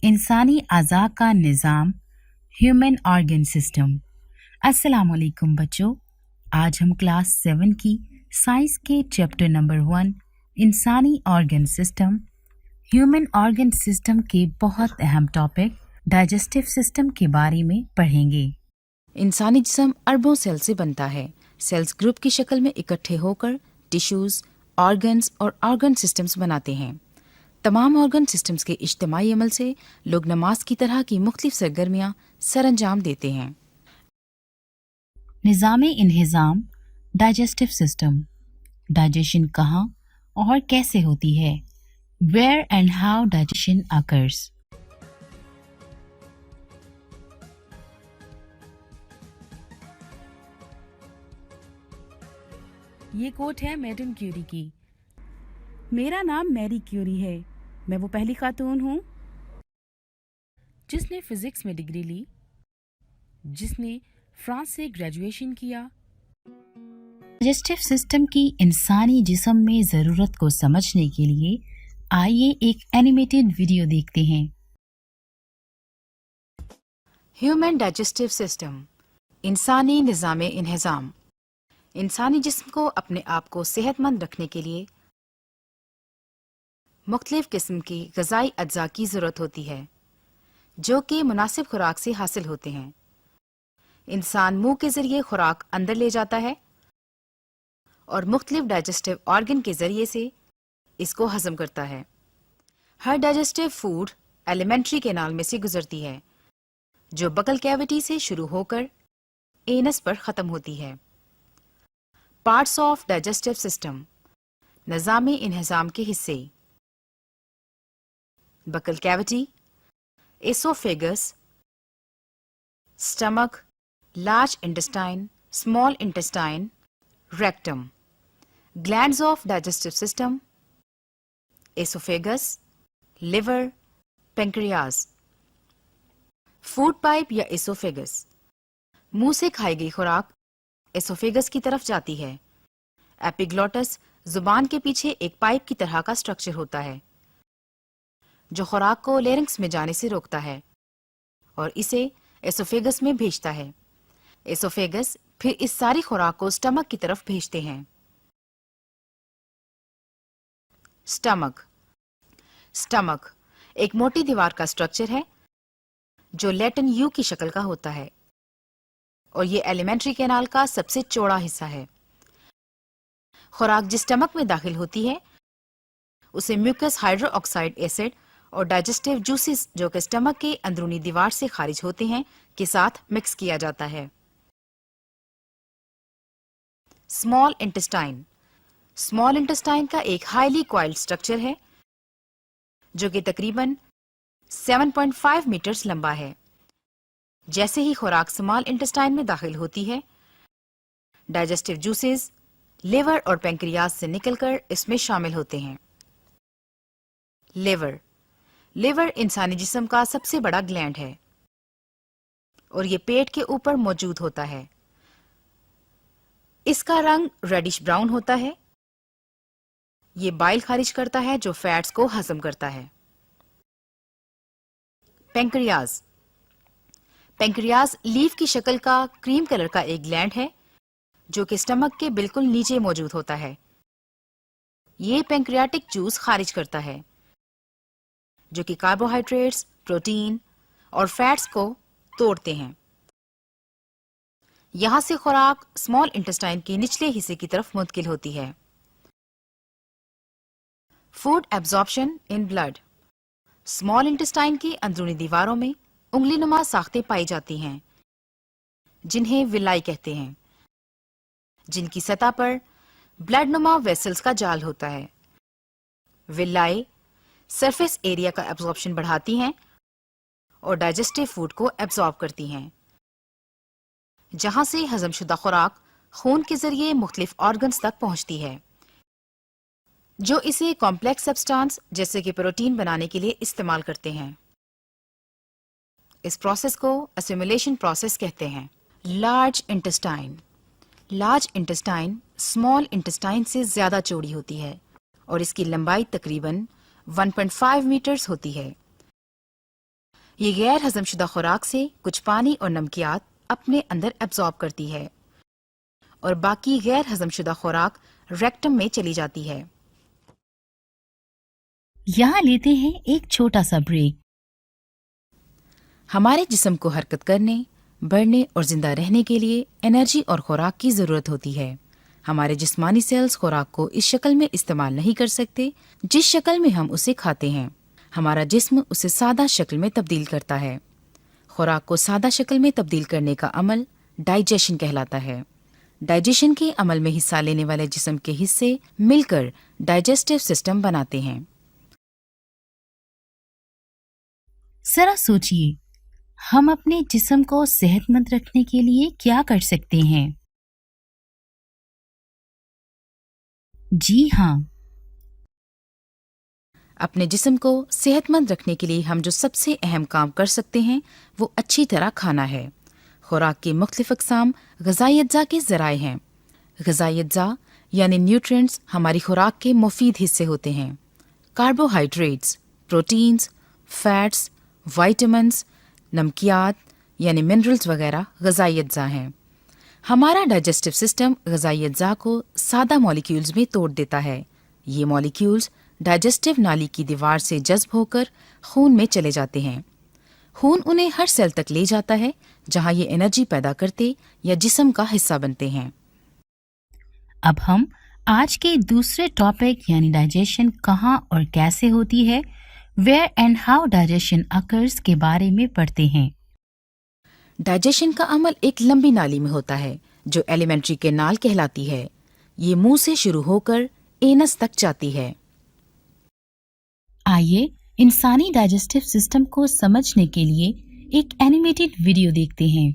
इंसानी अज़ा का निज़ाम, human organ system. अस्सलाम वालेकुम बच्चों, आज हम क्लास 7 की साइंस के चैप्टर नंबर 1 इंसानी organ system, human organ system के बहुत अहम टॉपिक डाइजेस्टिव सिस्टम के बारे में पढ़ेंगे। इंसानी जिस्म अरबों सेल से बनता है। सेल्स ग्रुप की शक्ल में इकट्ठे होकर टिश्यूज, ऑर्गन्स और ऑर्गन सिस्टम्स बनाते हैं। तमाम ऑर्गन सिस्टम्स के इज्तिमाई अमल से लोग नमाज की तरह की मुख्तलिफ सरगर्मियाँ सरअंजाम देते हैं। निज़ामे इन्हिज़ाम, डाइजेस्टिव सिस्टम। डाइजेशन कहाँ और कैसे होती है? Where and how digestion occurs. ये कोट है मैडम क्यूरी की। मेरा नाम मैरी क्यूरी है। मैं वो पहली खातून हूँ जिसने फिजिक्स में डिग्री ली, जिसने फ्रांस से ग्रेजुएशन किया। डाइजेस्टिव सिस्टम की इंसानी जिस्म में ज़रूरत को समझने के लिए आइए एक एनिमेटेड वीडियो देखते हैं। ह्यूमन डाइजेस्टिव सिस्टम, इंसानी निज़ामे इन्हिज़ाम। इंसानी जिस्म को अपने आप को सेहतमंद रखने के लिए मुख्तलिफ किस्म की ग़िज़ाई अज्जा की ज़रूरत होती है जो कि मुनासिब खुराक से हासिल होते हैं। इंसान मुंह के ज़रिए खुराक अंदर ले जाता है और मुख्तलिफ डाइजेस्टिव ऑर्गन के ज़रिए से इसको हजम करता है। हर डाइजेस्टिव फूड एलिमेंट्री कैनाल में से गुजरती है जो बकल कैविटी से शुरू होकर एनस पर ख़त्म होती है। पार्ट्स ऑफ डाइजेस्टिव सिस्टम, निज़ामे इन्हिज़ाम के हिस्से: buccal cavity, oesophagus, stomach, large intestine, small intestine, rectum. Glands of digestive system: oesophagus, liver, pancreas. Food pipe या एसोफेगस, मुंह से खाई गई खुराक एसोफेगस की तरफ जाती है। एपिग्लॉटस जुबान के पीछे एक पाइप की तरह का स्ट्रक्चर होता है जो खुराक को लेरिंक्स में जाने से रोकता है और इसे एसोफेगस में भेजता है। एसोफेगस फिर इस सारी खुराक को स्टमक की तरफ भेजते हैं। स्टमक स्टमक एक मोटी दीवार का स्ट्रक्चर है जो लैटिन यू की शक्ल का होता है और ये एलिमेंट्री कैनाल का सबसे चौड़ा हिस्सा है। खुराक जिस स्टमक में दाखिल होती है उसे म्यूकस हाइड्रोक्साइड एसिड और डाइजेस्टिव जूसेस जो कि स्टमक के अंदरूनी दीवार से खारिज होते हैं के साथ मिक्स किया जाता है। स्मॉल इंटेस्टाइन, स्मॉल इंटेस्टाइन का एक हाईली कॉइल्ड स्ट्रक्चर है जो कि तकरीबन 7.5 मीटर्स लंबा है। जैसे ही खुराक स्मॉल इंटेस्टाइन में दाखिल होती है, डाइजेस्टिव जूसेस लिवर और पेंक्रियाज से निकलकर इसमें शामिल होते हैं। लिवर, लिवर इंसानी जिस्म का सबसे बड़ा ग्लैंड है और ये पेट के ऊपर मौजूद होता है। इसका रंग रेडिश ब्राउन होता है। ये बाइल खारिज करता है जो फैट्स को हजम करता है। पेंक्रियाज, पेंक्रियाज लीफ की शक्ल का क्रीम कलर का एक ग्लैंड है जो कि स्टमक के बिल्कुल नीचे मौजूद होता है। ये पेंक्रियाटिक जूस खारिज करता है जो कि कार्बोहाइड्रेट्स, प्रोटीन और फैट्स को तोड़ते हैं। यहां से खुराक स्मॉल इंटेस्टाइन के निचले हिस्से की तरफ मुंतकिल होती है। Food absorption in blood, small intestine की अंदरूनी दीवारों में उंगलीनुमा साख्तें पाई जाती हैं जिन्हें विलाई कहते हैं, जिनकी सतह पर ब्लडनुमा वेसल्स का जाल होता है। विलाई सरफेस एरिया का एब्जॉर्प्शन बढ़ाती हैं और डाइजेस्टिव फूड को एब्जॉर्ब करती हैं, जहां से हजमशुदा खुराक खून के जरिए मुख्तलिफ ऑर्गन्स तक पहुंचती है जो इसे कॉम्प्लेक्स सब्सटेंस जैसे कि प्रोटीन बनाने के लिए इस्तेमाल करते हैं। इस प्रोसेस को असिमुलेशन प्रोसेस कहते हैं। Large intestine, large intestine small intestine से ज्यादा चौड़ी होती है और इसकी लंबाई तकरीबन 1.5 मीटर्स होती है। ये गैर हजमशुदा खुराक से कुछ पानी और नमकियात अपने अंदर एब्जॉर्ब करती है और बाकी गैर हजमशुदा खुराक रेक्टम में चली जाती है। यहाँ लेते हैं एक छोटा सा ब्रेक। हमारे जिस्म को हरकत करने, बढ़ने और जिंदा रहने के लिए एनर्जी और खुराक की जरूरत होती है। हमारे जिस्मानी सेल्स खुराक को इस शक्ल में इस्तेमाल नहीं कर सकते जिस शक्ल में हम उसे खाते हैं। हमारा जिस्म उसे सादा शक्ल में तब्दील करता है। खुराक को सादा शक्ल में तब्दील करने का अमल डाइजेशन कहलाता है। डाइजेशन के अमल में हिस्सा लेने वाले जिस्म के हिस्से मिलकर डाइजेस्टिव सिस्टम बनाते हैं। जरा सोचिए, हम अपने जिस्म को सेहतमंद रखने के लिए क्या कर सकते हैं? जी हाँ, अपने जिस्म को सेहतमंद रखने के लिए हम जो सबसे अहम काम कर सकते हैं वो अच्छी तरह खाना है। खुराक की मुख्तलिफ अक़साम ग़िज़ाई अज्जा के ज़राए हैं। ग़िज़ाई अज्जा यानी न्यूट्रिएंट्स हमारी खुराक के मुफीद हिस्से होते हैं। कार्बोहाइड्रेट्स, प्रोटीन्स, फैट्स, वाइटामिन्स, नमकियात यानी मिनरल्स वगैरह ग़िज़ाई अज्जा हैं। हमारा डाइजेस्टिव सिस्टम ग़िज़ाई अज्जा को सादा मॉलिक्यूल्स में तोड़ देता है। ये मॉलिक्यूल्स डाइजेस्टिव नाली की दीवार से जज्ब होकर खून में चले जाते हैं। खून उन्हें हर सेल तक ले जाता है जहां ये एनर्जी पैदा करते या जिस्म का हिस्सा बनते हैं। अब हम आज के दूसरे टॉपिक यानी डाइजेशन कहाँ और कैसे होती है, where and how digestion occurs के बारे में पढ़ते हैं। डाइजेशन का अमल एक लंबी नाली में होता है जो एलिमेंट्री कैनाल कहलाती है। ये मुंह से शुरू होकर एनस तक जाती है। आइए इंसानी डाइजेस्टिव सिस्टम को समझने के लिए एक एनिमेटेड वीडियो देखते हैं।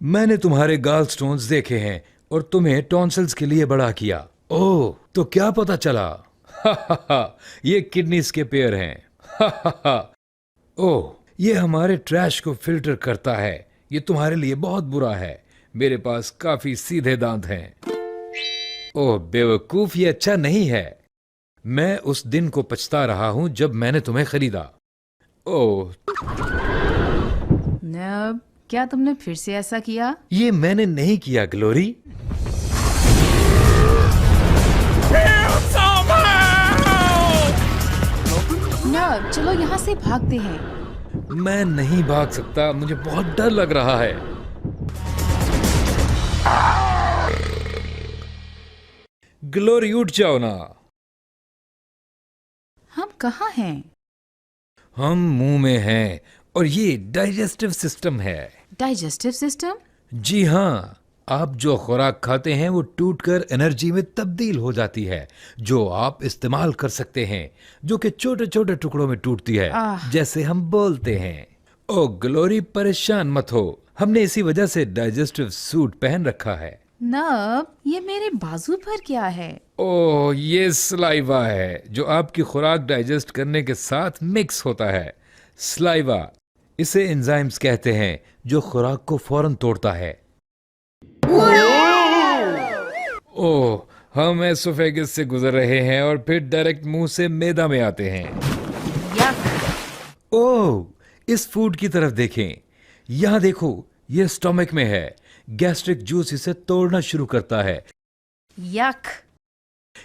मैंने तुम्हारे गाल स्टोन्स देखे हैं और तुम्हें टॉन्सिल्स के लिए बड़ा किया। ओह, तो क्या पता चला? ये किडनीज के पेयर हैं। ओह, ये हमारे ट्रैश को फिल्टर करता है। ये तुम्हारे लिए बहुत बुरा है। मेरे पास काफी सीधे दांत हैं। ओह बेवकूफ, ये अच्छा नहीं है। मैं उस दिन को पछता रहा हूं जब मैंने तुम्हें खरीदा। ओह, नब, क्या तुमने फिर से ऐसा किया? ये मैंने नहीं किया ग्लोरी। नब, चलो यहाँ से भागते हैं। मैं नहीं भाग सकता, मुझे बहुत डर लग रहा है। ग्लोरी उठ जाओ ना। हम कहाँ हैं? हम मुंह में हैं और ये डाइजेस्टिव सिस्टम है। Digestive system? जी हाँ, आप जो खुराक खाते हैं वो टूटकर एनर्जी में तब्दील हो जाती है जो आप इस्तेमाल कर सकते हैं, जो कि छोटे छोटे टुकड़ों में टूटती है जैसे हम बोलते हैं। ओ ग्लोरी, परेशान मत हो, हमने इसी वजह से डाइजेस्टिव सूट पहन रखा है। नब, ये मेरे बाजू पर क्या है? ओह, ये सलाइवा है जो आपकी खुराक डाइजेस्ट करने के साथ मिक्स होता है। सलाइवा, इसे एंजाइम्स कहते हैं जो खुराक को फौरन तोड़ता है। ओह, हम एसोफेगस से गुजर रहे हैं और फिर डायरेक्ट मुंह से मैदा में आते हैं। ओह, इस फूड की तरफ देखें। यहां देखो, ये स्टमक में है। गैस्ट्रिक जूस इसे तोड़ना शुरू करता है। यक!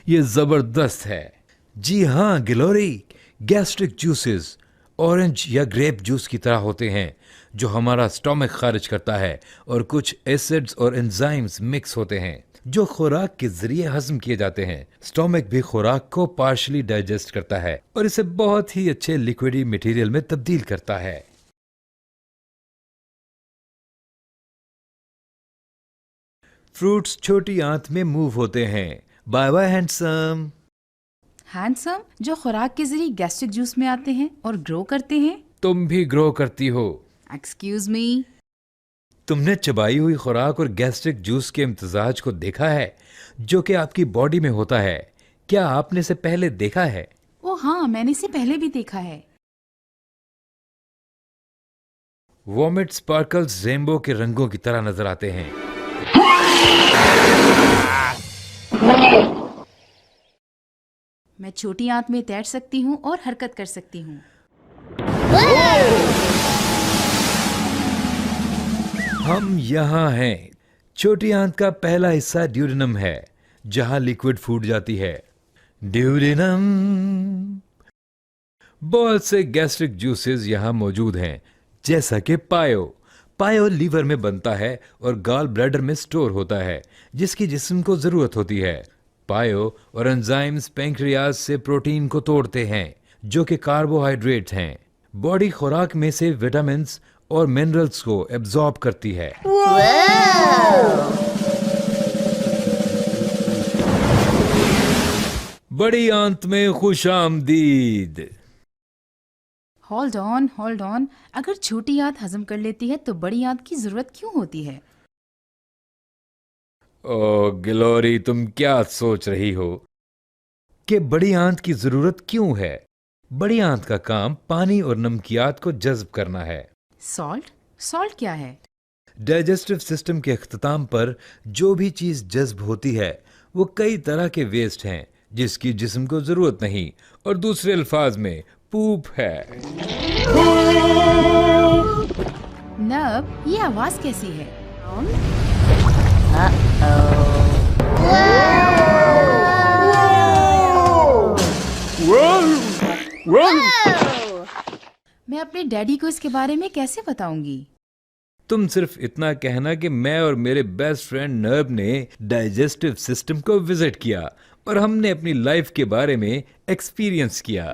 ये जबरदस्त है। जी हाँ ग्लोरी, गैस्ट्रिक जूसेस ऑरेंज या ग्रेप जूस की तरह होते हैं जो हमारा स्टमक खारिज करता है और कुछ एसिड्स और एंजाइम्स मिक्स होते हैं जो खुराक के जरिए हजम किए जाते हैं। स्टमक भी खुराक को पार्शली डाइजेस्ट करता है और इसे बहुत ही अच्छे लिक्विडी मटेरियल में तब्दील करता है। फ्रूट्स छोटी आंत में मूव होते हैं। Bye bye handsome. हैंडसम, जो खुराक के जरिए गैस्ट्रिक जूस में आते हैं और ग्रो करते हैं। तुम भी ग्रो करती हो। Excuse me. तुमने चबाई हुई खुराक और गैस्ट्रिक जूस के इम्तजाज को देखा है जो कि आपकी बॉडी में होता है। क्या आपने इसे पहले देखा है? ओ हाँ, मैंने इसे पहले भी देखा है। वॉमिट स्पार्कल्स रेनबो के रंगों की तरह नजर आते हैं। मैं छोटी आंत में तैर सकती हूँ और हरकत कर सकती हूँ। हम यहाँ हैं। छोटी आंत का पहला हिस्सा ड्यूडेनम है, जहां लिक्विड फूड जाती है। ड्यूडेनम। बहुत से गैस्ट्रिक जूसेस यहाँ मौजूद हैं, जैसा कि पायो। पायो लीवर में बनता है और गॉल ब्लैडर में स्टोर होता है, जिसकी जिस्म को जरूरत होती है। पायो और एंजाइम्स पैंक्रियाज से प्रोटीन को तोड़ते हैं, जो कि कार्बोहाइड्रेट्स हैं। बॉडी खुराक में से विटामिन्स और मिनरल्स को एब्जॉर्ब करती है। बड़ी आंत में खुश आमदीद। Hold on. अगर छोटी आंत हजम कर लेती है तो बड़ी आंत की जरूरत क्यों होती है? ओ ग्लोरी, तुम क्या सोच रही हो कि बड़ी आंत की जरूरत क्यों है? बड़ी आंत का काम पानी और नमकियात को जज्ब करना है। सॉल्ट क्या है? डाइजेस्टिव सिस्टम के अख्ताम पर जो भी चीज जज्ब होती है वो कई तरह के वेस्ट हैं, जिसकी जिस्म को जरूरत नहीं, और दूसरे अल्फाज में पूप है। नब, ये आवाज कैसी है? मैं अपने डैडी को इसके बारे में कैसे बताऊंगी? तुम सिर्फ इतना कहना कि मैं और मेरे बेस्ट फ्रेंड नर्ब ने डाइजेस्टिव सिस्टम को विजिट किया और हमने अपनी लाइफ के बारे में एक्सपीरियंस किया।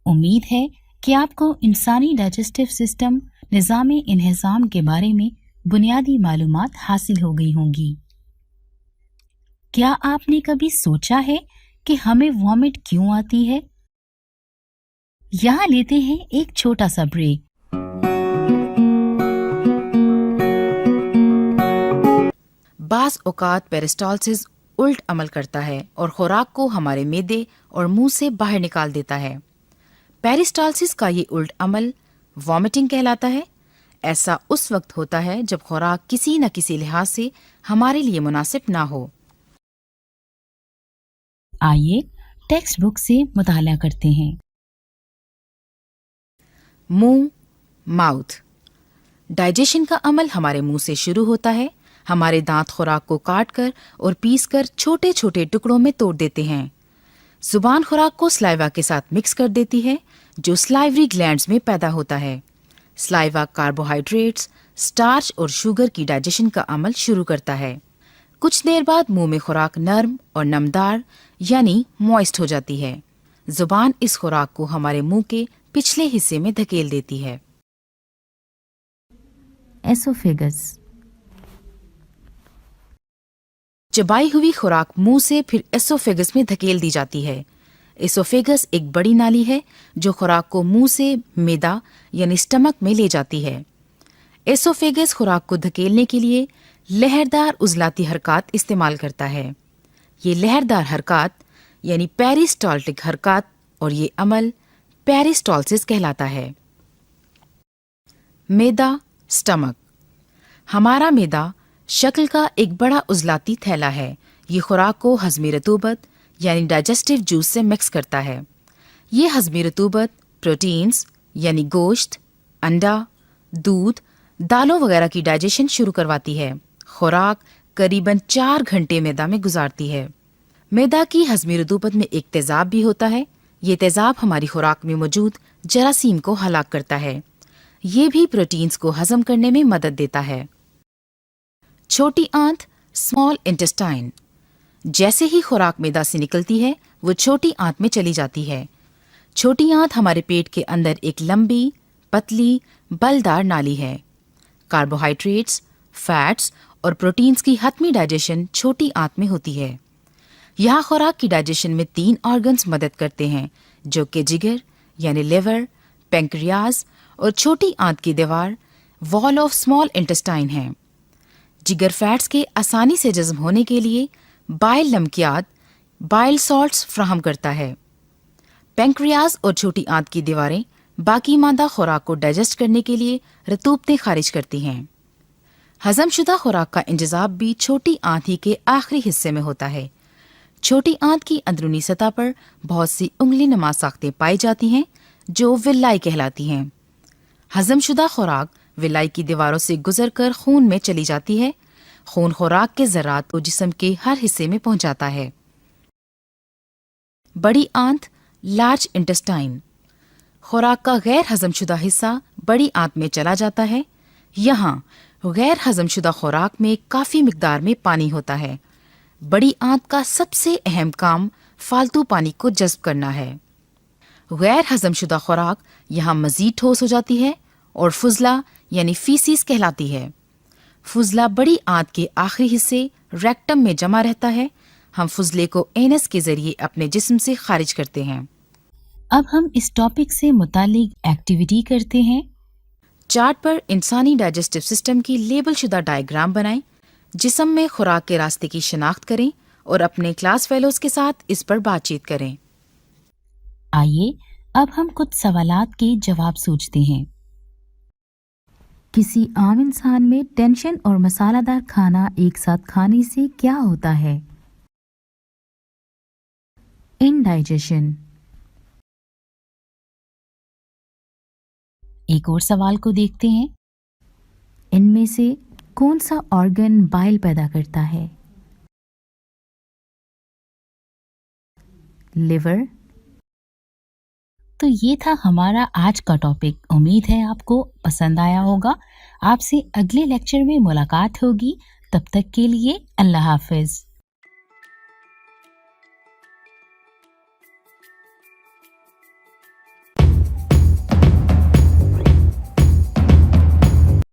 उम्मीद है कि आपको इंसानी डाइजेस्टिव सिस्टम निज़ाम इन्हिज़ाम के बारे में बुनियादी मालूमात हासिल हो गई होंगी। क्या आपने कभी सोचा है कि हमें वॉमिट क्यों आती है? यहाँ लेते हैं एक छोटा सा ब्रेक। बाज़ औक़ात पेरिस्टालसिस उल्ट अमल करता है और खुराक को हमारे मैदे और मुंह से बाहर निकाल देता है। पेरिस्टालसिस का ये उल्ट अमल वॉमिटिंग कहलाता है। ऐसा उस वक्त होता है जब खुराक किसी न किसी लिहाज से हमारे लिए मुनासिब ना हो। आइए टेक्स्ट बुक से मुताला करते हैं। मुंह, माउथ। डाइजेशन का अमल हमारे मुंह से शुरू होता है। हमारे दांत खुराक को काटकर और पीसकर छोटे छोटे टुकड़ों में तोड़ देते हैं। जुबान खुराक को स्लाइवा के साथ मिक्स कर देती है, जो स्लाइवरी ग्लैंड्स में पैदा होता है। स्लाइवा कार्बोहाइड्रेट्स, स्टार्च और शुगर की डाइजेशन का अमल शुरू करता है। कुछ देर बाद मुंह में खुराक नर्म और नमदार यानी मॉइस्ट हो जाती है। जुबान इस खुराक को हमारे मुंह के पिछले हिस्से में धकेल देती है। एसोफेगस। चबाई हुई खुराक मुंह से फिर एसोफेगस में धकेल दी जाती है। एसोफेगस एक बड़ी नाली है जो खुराक को मुंह से मैदा यानी स्टमक में ले जाती है। एसोफेगस खुराक को धकेलने के लिए लहरदार उजलाती हरकत इस्तेमाल करता है। ये लहरदार हरकत यानी पेरिस्टाल्टिक हरकत और ये अमल पेरिस्टालसिस कहलाता है। मैदा, स्टमक। हमारा मैदा शक्ल का एक बड़ा उजलाती थैला है। ये खुराक को हज़मी रतूबत यानी डाइजेस्टिव जूस से मिक्स करता है। ये हज़मी रतूबत प्रोटीन्स यानी गोश्त, अंडा, दूध, दालों वगैरह की डाइजेशन शुरू करवाती है। खुराक करीबन 4 घंटे मैदा में गुजारती है। मैदा की हज़मी रतूबत में एक तेज़ाब भी होता है। ये तेज़ाब हमारी खुराक में मौजूद जरासीम को हलाक करता है। ये भी प्रोटीन्स को हजम करने में मदद देता है। छोटी आंत, स्मॉल इंटेस्टाइन। जैसे ही खुराक मैदा से निकलती है वो छोटी आंत में चली जाती है। छोटी आंत हमारे पेट के अंदर एक लंबी, पतली, बलदार नाली है। कार्बोहाइड्रेट्स, फैट्स और प्रोटीन्स की हतमी डाइजेशन छोटी आंत में होती है। यहाँ खुराक की डाइजेशन में 3 ऑर्गन्स मदद करते हैं, जो कि जिगर यानी लिवर, पैंक्रियाज और छोटी आंत की दीवार वॉल ऑफ स्मॉल इंटेस्टाइन है। जिगर फैट्स के आसानी से जज्म होने के लिए बाइल नमकियात, बाइल सॉल्ट्स फ्राहम करता है। पैंक्रियाज और छोटी आंत की दीवारें बाकी मादा खुराक को डाइजेस्ट करने के लिए रतूबतें खारिज करती हैं। हजमशुदा खुराक का इंतजाब भी छोटी आंत ही के आखिरी हिस्से में होता है। छोटी आंत की अंदरूनी सतह पर बहुत सी उंगली नुमा साख्तें पाई जाती हैं जो विलाई कहलाती हैं। हजमशुदा खुराक विलाई की दीवारों से गुजरकर खून में चली जाती है। खून खुराक के ज़रात को जिस्म के हर हिस्से में पहुंचाता है। बड़ी आंत लार्ज इंटेस्टाइन, खुराक का गैर हजमशुदा हिस्सा बड़ी आंत में चला जाता है। यहाँ गैर हजमशुदा खुराक में काफी मिकदार में पानी होता है। बड़ी आंत का सबसे अहम काम फालतू पानी को जज्ब करना है। गैर हजमशुदा खुराक यहाँ मजीद ठोस हो जाती है और फुजला यानी फीसिस कहलाती है। फुजला बड़ी आंत के आखिरी हिस्से रेक्टम में जमा रहता है। हम फुजले को एनस के जरिए अपने जिस्म से खारिज करते हैं। अब हम इस टॉपिक से मुतालिक एक्टिविटी करते हैं। चार्ट पर इंसानी डाइजेस्टिव सिस्टम की लेबल शुदा डायग्राम बनाएं। जिस्म में खुराक के रास्ते की शिनाख्त करें और अपने क्लास फेलोज के साथ इस पर बातचीत करें। आइए अब हम कुछ सवालात के जवाब सोचते हैं। किसी आम इंसान में टेंशन और मसालादार खाना एक साथ खाने से क्या होता है? इंडाइजेशन। एक और सवाल को देखते हैं। इनमें से कौन सा ऑर्गन बाइल पैदा करता है? लिवर। तो ये था हमारा आज का टॉपिक। उम्मीद है आपको पसंद आया होगा। आपसे अगले लेक्चर में मुलाकात होगी। तब तक के लिए अल्लाह हाफिज।